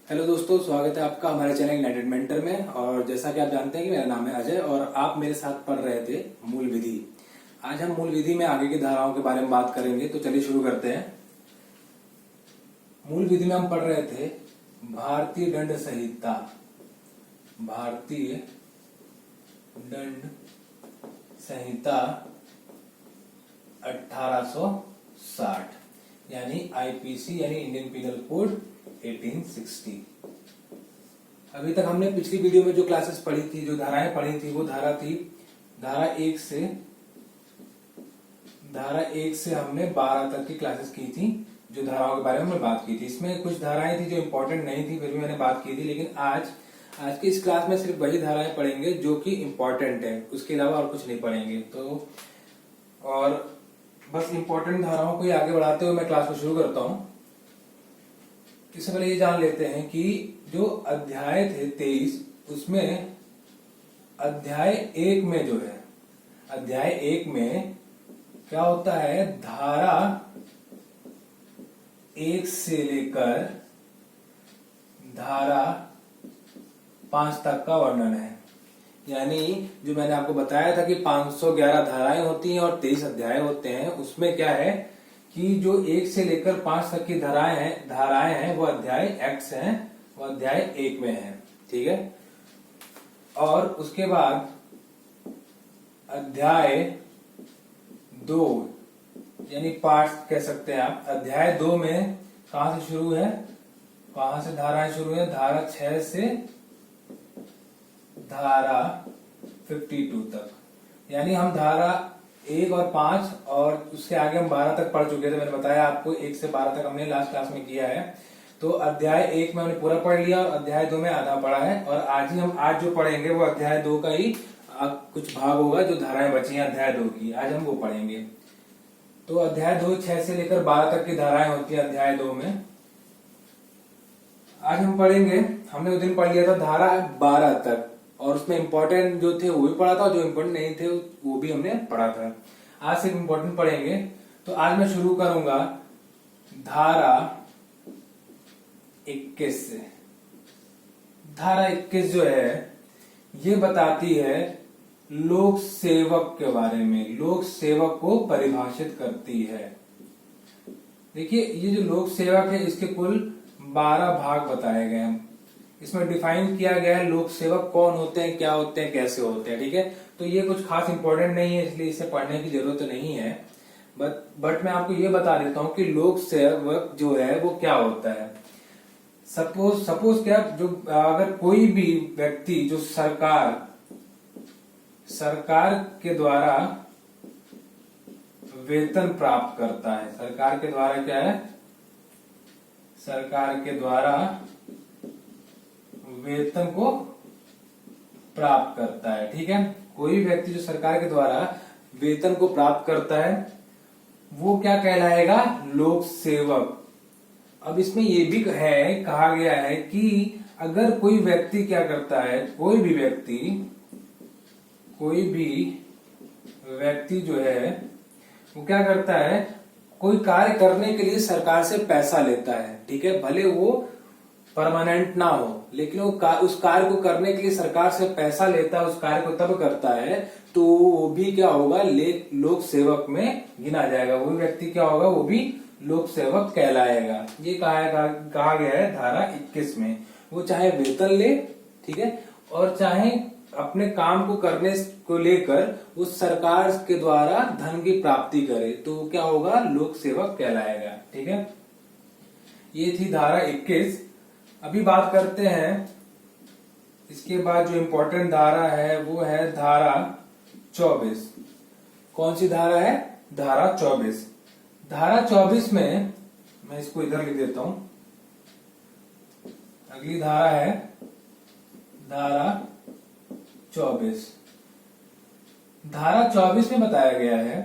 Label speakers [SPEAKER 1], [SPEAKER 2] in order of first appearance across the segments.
[SPEAKER 1] Hello दोस्तों, स्वागत है आपका हमारे चैनल यूनाइटेड मेंटर में। और जैसा कि आप जानते हैं कि मेरा नाम है अजय और आप मेरे साथ पढ़ रहे थे मूल विधि। आज हम मूल विधि में आगे की धाराओं के बारे में बात करेंगे, तो चलिए शुरू करते हैं। मूल विधि में हम पढ़ रहे थे भारतीय दंड संहिता। भारतीय दंड संहिता 1860 यानी आईपीसी यानी इंडियन पीनल कोड 1860। अभी तक हमने पिछली वीडियो में जो क्लासेस पढ़ी थी, जो धाराएं पढ़ी थी, वो धारा थी धारा एक से हमने 12 तक की क्लासेस की थी, जो धाराओं के बारे में हमने बात की थी। इसमें कुछ धाराएं थी जो इम्पोर्टेंट नहीं थी, फिर भी मैंने बात की थी। लेकिन आज की इस क्लास में सिर्फ वही धाराएं पढ़ेंगे जो कि इम्पोर्टेंट है, उसके अलावा और कुछ नहीं पढ़ेंगे। तो और बस इम्पोर्टेंट धाराओं को ही आगे बढ़ाते हुए मैं क्लास को शुरू करता हूँ। इससे पहले ये जान लेते हैं कि जो अध्याय थे 23, उसमें अध्याय 1 में जो है, अध्याय 1 में क्या होता है, धारा 1 से लेकर धारा 5 तक का वर्णन है। यानी जो मैंने आपको बताया था कि 511 धाराएं होती हैं और 23 अध्याय होते हैं, उसमें क्या है कि जो 1 से लेकर 5 तक की धाराएं हैं वो अध्याय X हैं, वो अध्याय 1 में है। ठीक है। और उसके बाद अध्याय 2 यानी पार्ट कह सकते हैं आप। अध्याय 2 में कहां से शुरू है, कहां से धाराएं शुरू है, धारा 6 से धारा 52 तक। यानी हम धारा 1 और 5 और उसके आगे हम 12 तक पढ़ चुके थे। मैंने बताया आपको 1 से 12 तक हमने लास्ट क्लास में किया है। तो अध्याय 1 में हमने पूरा पढ़ लिया और अध्याय 2 में आधा पढ़ा है। और आज जो पढ़ेंगे वो अध्याय 2 का ही कुछ भाग होगा, जो धाराएं बची हैं अध्याय 2 की, आज हम वो पढ़ेंगे। तो अध्याय 2 6 से लेकर 12 तक की धाराएं होती है अध्याय 2 में। आज हम पढ़ेंगे, हमने उस दिन पढ़ लिया था धारा 12 तक, और उसमें इंपॉर्टेंट जो थे वो भी पढ़ा था, जो इम्पोर्टेंट नहीं थे वो भी हमने पढ़ा था। आज सिर्फ इम्पोर्टेंट पढ़ेंगे। तो आज मैं शुरू करूंगा धारा 21 से। धारा 21 जो है ये बताती है लोक सेवक के बारे में, लोक सेवक को परिभाषित करती है। देखिए, ये जो लोक सेवक है इसके कुल 12 भाग बताए गए हैं। इसमें डिफाइन किया गया है लोक सेवक कौन होते हैं, क्या होते हैं, कैसे होते हैं। ठीक है। तो ये कुछ खास इंपॉर्टेंट नहीं है, इसलिए इसे पढ़ने की जरूरत नहीं है। बट मैं आपको ये बता देता हूं कि लोक सेवक जो है वो क्या होता है। सपोज क्या, जो अगर कोई भी व्यक्ति जो सरकार के द्वारा वेतन प्राप्त करता है, सरकार के द्वारा क्या है, सरकार के द्वारा वेतन को प्राप्त करता है। ठीक है। कोई व्यक्ति जो सरकार के द्वारा वेतन को प्राप्त करता है वो क्या कहलाएगा, लोक सेवक। अब इसमें ये भी है, कहा गया है कि अगर कोई व्यक्ति क्या करता है, कोई भी व्यक्ति जो है वो क्या करता है, कोई कार्य करने के लिए सरकार से पैसा लेता है। ठीक है। भले वो परमानेंट ना हो, लेकिन वो उस कार्य को करने के लिए सरकार से पैसा लेता है, उस कार्य को तब करता है, तो वो भी क्या होगा, लोक सेवक में गिना जाएगा। वो व्यक्ति क्या होगा, वो भी लोक सेवक कहलाएगा। ये कहा गया है धारा 21 में। वो चाहे वेतन ले, ठीक है, और चाहे अपने काम को करने को लेकर उस सरकार के द्वारा धन की प्राप्ति करे, तो क्या होगा, लोक सेवक कहलाएगा। ठीक है। ये थी धारा 21। अभी बात करते हैं, इसके बाद जो इंपॉर्टेंट धारा है वो है धारा 24। कौन सी धारा है, धारा 24। धारा 24 में मैं इसको इधर लिख देता हूं। अगली धारा है धारा 24। धारा 24 में बताया गया है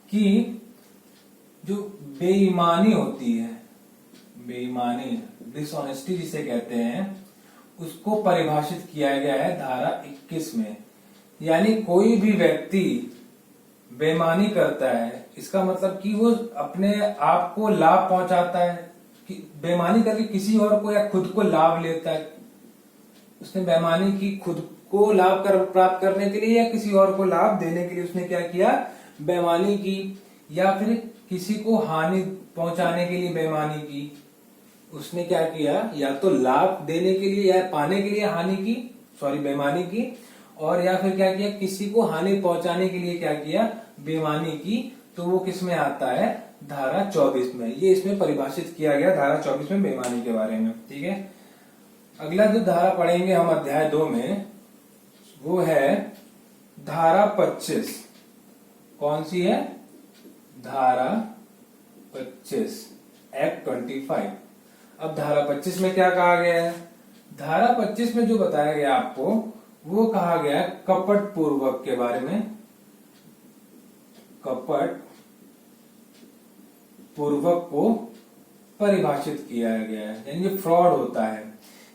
[SPEAKER 1] कि जो बेईमानी होती है, बेईमानी, डिसऑनेस्टी जिसे कहते हैं, उसको परिभाषित किया गया है धारा 21 में। यानी कोई भी व्यक्ति बेईमानी करता है, इसका मतलब कि वो अपने आप को लाभ पहुंचाता है, कि बेईमानी करके किसी और को या खुद को लाभ लेता है, उसने बेईमानी की खुद को लाभ प्राप्त करने के लिए या किसी और को लाभ देने के लिए उसने क्या किया, बेईमानी की, या फिर किसी को हानि पहुंचाने के लिए बेईमानी की, उसने क्या किया, या तो लाभ देने के लिए या पाने के लिए हानि की, सॉरी बेईमानी की, और या फिर क्या किया, किसी को हानि पहुंचाने के लिए क्या किया, बेईमानी की। तो वो किस में आता है, धारा 24 में। ये इसमें परिभाषित किया गया धारा 24 में बेईमानी के बारे में। ठीक है, अगला जो धारा पढ़ेंगे हम अध्याय 2 में, वो है धारा 25। कौन सी है, धारा 25 एक्ट 25। अब धारा 25 में क्या कहा गया है, धारा 25 में जो बताया गया आपको, वो कहा गया कपट पूर्वक के बारे में। कपट पूर्वक को परिभाषित किया गया है, यानी जो फ्रॉड होता है,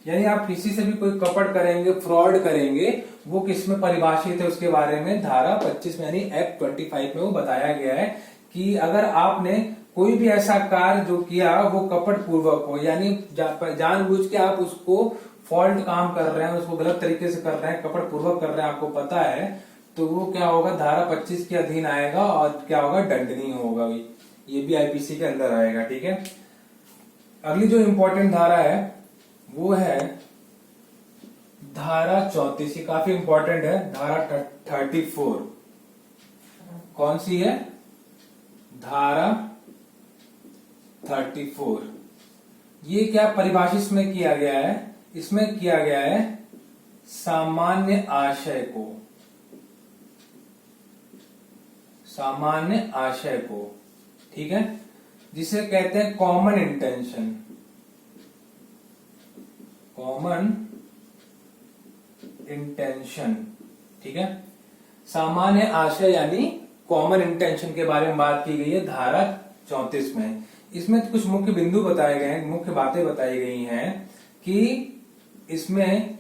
[SPEAKER 1] यानी आप किसी से भी कोई कपट करेंगे, फ्रॉड करेंगे, वो किस में परिभाषित है उसके बारे में धारा 25 में यानी एक्ट 25 में वो बताया गया है कि अगर आपने कोई भी ऐसा कार्य जो किया वो कपट पूर्वक हो, यानी जानबूझ के आप उसको फॉल्ट काम कर रहे हैं, उसको गलत तरीके से कर रहे हैं, कपट पूर्वक कर रहे हैं, आपको पता है, तो वो क्या होगा, धारा 25 के अधीन आएगा और क्या होगा, दंडनीय होगा, ये भी आईपीसी के अंदर आएगा। ठीक है, अगली जो इंपॉर्टेंट धारा है वो है धारा 34। ये काफी इंपॉर्टेंट है, धारा 34। कौन सी है, धारा 34। ये क्या परिभाषित में किया गया है, इसमें किया गया है सामान्य आशय को, सामान्य आशय को, ठीक है, जिसे कहते हैं कॉमन इंटेंशन। कॉमन इंटेंशन, ठीक है, सामान्य आशय यानी कॉमन इंटेंशन के बारे में बात की गई है धारा 34 में। इसमें कुछ मुख्य बिंदु बताए गए हैं, मुख्य बातें बताई गई हैं कि इसमें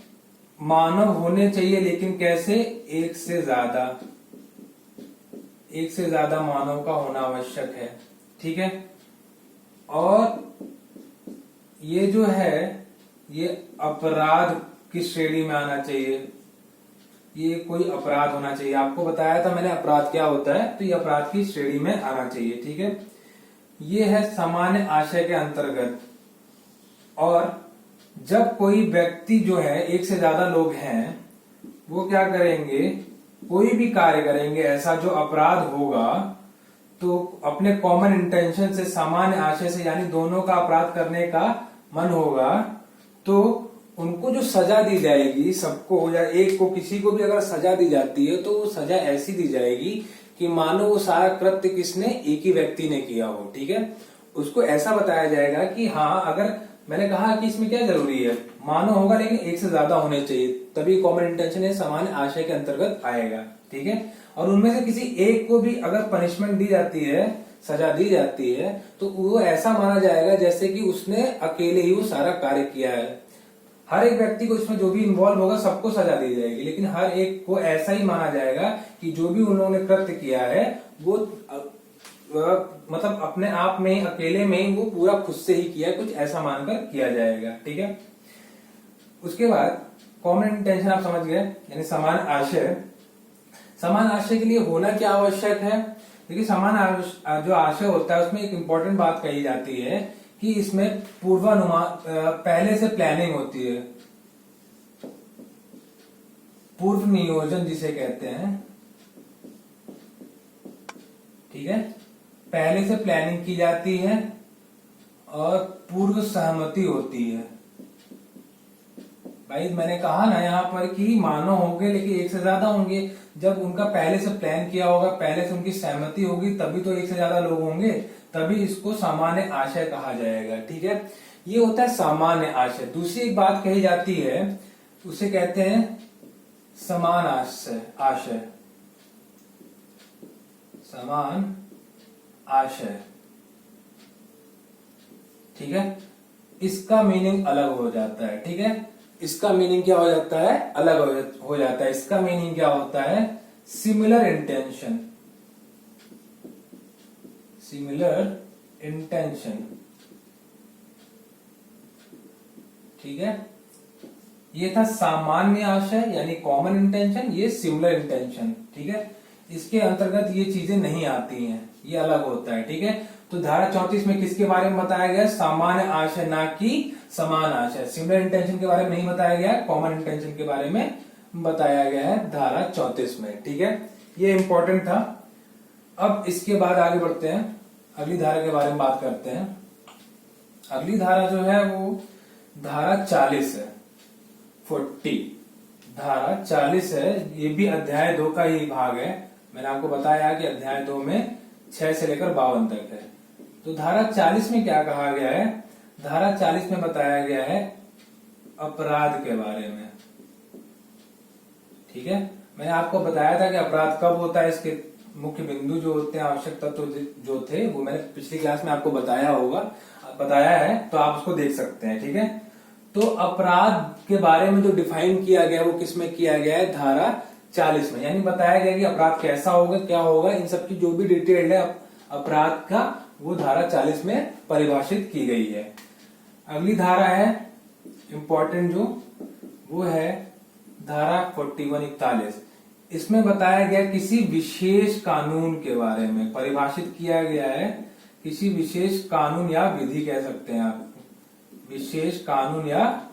[SPEAKER 1] मानव होने चाहिए, लेकिन कैसे, एक से ज्यादा मानव का होना आवश्यक है। ठीक है, और ये जो है ये अपराध की श्रेणी में आना चाहिए, ये कोई अपराध होना चाहिए। आपको बताया था मैंने अपराध क्या होता है, तो ये अपराध की श्रेणी में आना चाहिए। ठीक है, ये है सामान्य आशय के अंतर्गत। और जब कोई व्यक्ति जो है, एक से ज्यादा लोग हैं, वो क्या करेंगे, कोई भी कार्य करेंगे ऐसा जो अपराध होगा, तो अपने कॉमन इंटेंशन से, सामान्य आशय से, यानी दोनों का अपराध करने का मन होगा, तो उनको जो सजा दी जाएगी, सबको या एक को, किसी को भी अगर सजा दी जाती है तो वो सजा ऐसी दी जाएगी कि मानो वो सारा कृत्य किसने, एक ही व्यक्ति ने किया हो। ठीक है, उसको ऐसा बताया जाएगा कि हाँ, अगर मैंने कहा कि इसमें क्या जरूरी है, मानो होगा लेकिन एक से ज्यादा होने चाहिए, तभी कॉमन इंटेंशन है सामान्य आशय के अंतर्गत आएगा। ठीक है, और उनमें से किसी एक को भी अगर पनिशमेंट दी जाती है, सजा दी जाती है, तो वो ऐसा माना जाएगा जैसे कि उसने अकेले ही वो सारा कार्य किया है। हर एक व्यक्ति को इसमें जो भी इन्वॉल्व होगा सबको सजा दी जाएगी, लेकिन हर एक को ऐसा ही माना जाएगा कि जो भी उन्होंने कृत्य किया है वो मतलब अपने आप में ही, अकेले में ही वो पूरा खुद से ही किया, कुछ ऐसा मानकर किया जाएगा। ठीक है, उसके बाद कॉमन इंटेंशन आप समझ गए, यानी समान आशय। समान आशय के लिए होना क्या आवश्यक है, देखिए समान जो आशय होता है उसमें एक इंपॉर्टेंट बात कही जाती है कि इसमें पूर्वानुमान, पहले से प्लानिंग होती है, पूर्व नियोजन जिसे कहते हैं। ठीक है, पहले से प्लानिंग की जाती है और पूर्व सहमति होती है। भाई मैंने कहा ना यहाँ पर कि मानव होंगे लेकिन एक से ज्यादा होंगे, जब उनका पहले से प्लान किया होगा, पहले से उनकी सहमति होगी, तभी तो एक से ज्यादा लोग होंगे, तभी इसको सामान्य आशय कहा जाएगा। ठीक है, ये होता है सामान्य आशय। दूसरी एक बात कही जाती है, उसे कहते हैं समान आशय। समान आशय, ठीक है, इसका मीनिंग अलग हो जाता है। ठीक है, इसका मीनिंग क्या हो जाता है, अलग हो जाता है। इसका मीनिंग क्या होता है, सिमिलर इंटेंशन। सिमिलर इंटेंशन, ठीक है। ये था सामान्य आशय यानी कॉमन इंटेंशन, ये सिमिलर इंटेंशन, ठीक है। इसके अंतर्गत ये चीजें नहीं आती हैं, ये अलग होता है, ठीक है। तो धारा 34 में किसके बारे में बताया गया? सामान्य आशय, ना कि समान आशय। सिमिलर इंटेंशन के बारे में नहीं बताया गया है, कॉमन इंटेंशन के बारे में बताया गया है धारा 34 में, ठीक है। ये इंपॉर्टेंट था। अब इसके बाद आगे बढ़ते हैं, अगली धारा के बारे में बात करते हैं। अगली धारा जो है वो धारा 40 है, 40 धारा 40 है। ये भी अध्याय 2 का ही भाग है। मैंने आपको बताया कि अध्याय 2 में 6 से लेकर 52 तक है। तो धारा 40 में क्या कहा गया है? धारा 40 में बताया गया है अपराध के बारे में, ठीक है। मैंने आपको बताया था कि अपराध कब होता है, इसके मुख्य बिंदु जो होते हैं, आवश्यक तत्व जो थे, वो मैंने पिछली क्लास में आपको बताया है, तो आप उसको देख सकते हैं, ठीक है। तो अपराध के बारे में जो डिफाइन किया गया वो किसमें किया गया है? धारा 40 में। यानी बताया गया कि अपराध कैसा होगा, क्या होगा, इन सब की जो भी डिटेल है अपराध का, वो धारा 40 में परिभाषित की गई है। अगली धारा है इंपॉर्टेंट जो, वो है धारा 4141। इसमें बताया गया किसी विशेष कानून के बारे में परिभाषित किया गया है, किसी विशेष कानून या विधि कह सकते हैं आप, विशेष कानून या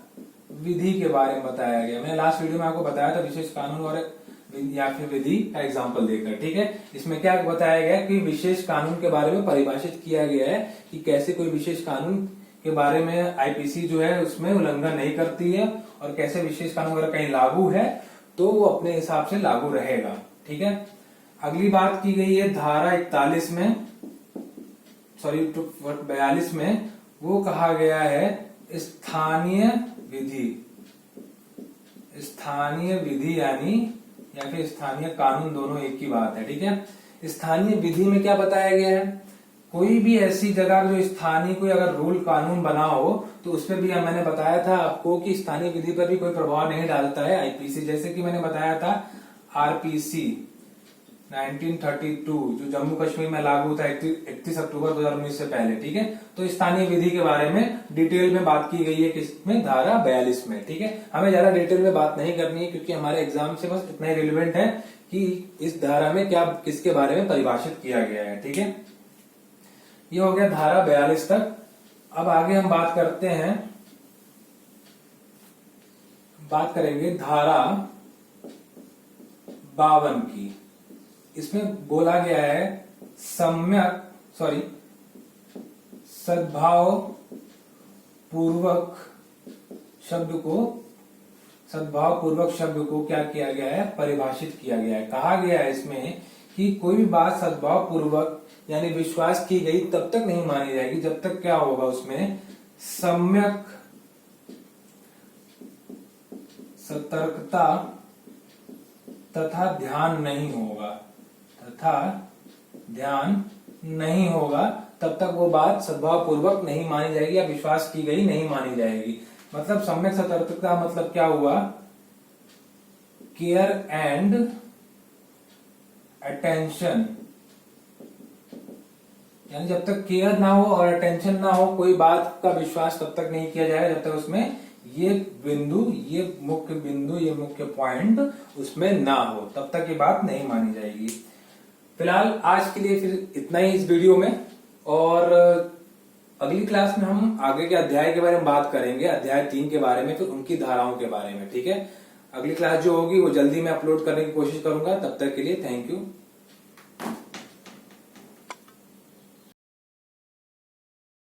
[SPEAKER 1] विधि के बारे में बताया गया। मैंने लास्ट वीडियो में आपको बताया था विशेष कानून और या फिर विधि का एग्जांपल देकर, ठीक है। इसमें क्या बताया गया कि विशेष कानून के बारे में परिभाषित किया गया है कि कैसे कोई विशेष कानून के बारे में आईपीसी जो है उसमें उल्लंघन नहीं करती है, और कैसे विशेष कानून अगर कहीं लागू है तो वो अपने हिसाब से लागू रहेगा, ठीक है। अगली बात की गई है धारा 42 में, सॉरी 42 में, वो कहा गया है स्थानीय विधि। स्थानीय विधि यानी या फिर स्थानीय कानून, दोनों एक ही बात है, ठीक है। स्थानीय विधि में क्या बताया गया है? कोई भी ऐसी जगह जो स्थानीय कोई अगर रूल कानून बना हो तो उसमें भी मैंने बताया था आपको कि स्थानीय विधि पर भी कोई प्रभाव नहीं डालता है आईपीसी। जैसे कि मैंने बताया था आरपीसी 1932 जो जम्मू कश्मीर में लागू था 31 अक्टूबर 2019 से पहले, ठीक है। तो स्थानीय विधि के बारे में डिटेल में बात की गई है किसमें? धारा 42 में, ठीक है। हमें ज्यादा डिटेल में बात नहीं करनी है क्योंकि हमारे एग्जाम से बस इतना ही रिलेवेंट है कि इस धारा में क्या किसके बारे में परिभाषित किया गया है, ठीक है। ये हो गया धारा 42 तक। अब आगे हम बात करते हैं, बात करेंगे धारा 52 की। इसमें बोला गया है सद्भाव पूर्वक शब्द को क्या किया गया है? परिभाषित किया गया है। कहा गया है इसमें कि कोई भी बात सद्भाव पूर्वक यानी विश्वास की गई तब तक नहीं मानी जाएगी जब तक क्या होगा उसमें सम्यक सतर्कता तथा ध्यान नहीं होगा, तब तक वो बात सद्भाव पूर्वक नहीं मानी जाएगी या विश्वास की गई नहीं मानी जाएगी। मतलब सम्यक सतर्कता मतलब क्या हुआ? केयर एंड अटेंशन, यानी जब तक केयर ना हो और अटेंशन ना हो कोई बात का विश्वास तब तक नहीं किया जाएगा जब तक उसमें ये मुख्य पॉइंट उसमें ना हो, तब तक ये बात नहीं मानी जाएगी। फिलहाल आज के लिए फिर इतना ही इस वीडियो में, और अगली क्लास में हम आगे के अध्याय के बारे में बात करेंगे, अध्याय 3 के बारे में, फिर उनकी धाराओं के बारे में, ठीक है। अगली क्लास जो होगी वो जल्दी मैं अपलोड करने की कोशिश करूंगा। तब तक के लिए थैंक यू।